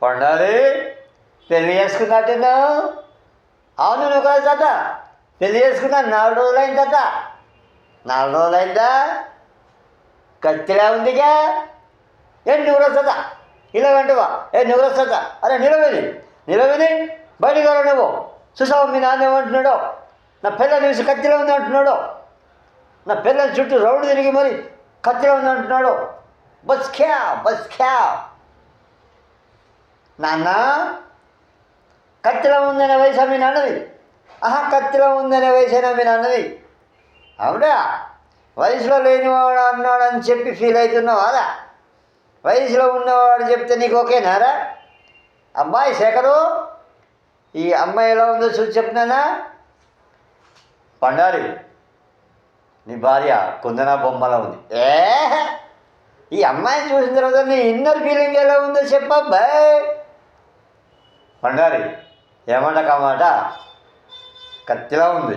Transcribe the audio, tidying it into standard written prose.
పండాలి పెళ్ళి చేసుకున్నట్టున్నావు. అవును నువ్వు కదా తాత, పెళ్ళి చేసుకున్నా 4 రోజులైంది తాత. 4 రోజులైందా? కత్తిలా ఉందిగా. నువ్వు తాత ఇలా వెంటవా? నువ్వు తాత అరే నిలవని బయటికి రా నువ్వు. చూసావు మీ నాన్న ఏమంటున్నాడో? నా పిల్లలు చూసి కత్తిలో ఉంది అంటున్నాడు. నా పిల్లల చుట్టూ రౌండ్ తిరిగి మరి కత్తిలో ఉంది అంటున్నాడు. బస్ క్యా నాన్న, కత్తిలో ఉందనే వయసు మీ నాన్నది. కత్తిలో ఉందనే వయసైనా మీ నాన్నది. అవునా? వయసులో లేనివాడు అన్నాడు అని చెప్పి ఫీల్ అవుతున్నావారా? వయసులో ఉన్నవాడు చెప్తే నీకు ఓకేనారా? అమ్మాయి శేఖరు, ఈ అమ్మాయి ఎలా ఉందో చూసి చెప్తున్నానా? పండారి, నీ భార్య కుందనా బొమ్మలా ఉంది. ఈ అమ్మాయిని చూసిన తర్వాత నీ ఇన్నర్ ఫీలింగ్ ఎలా ఉందో చెప్పబ్బాయ్. పండారి, ఏమంట కామాట కత్తిలా ఉంది.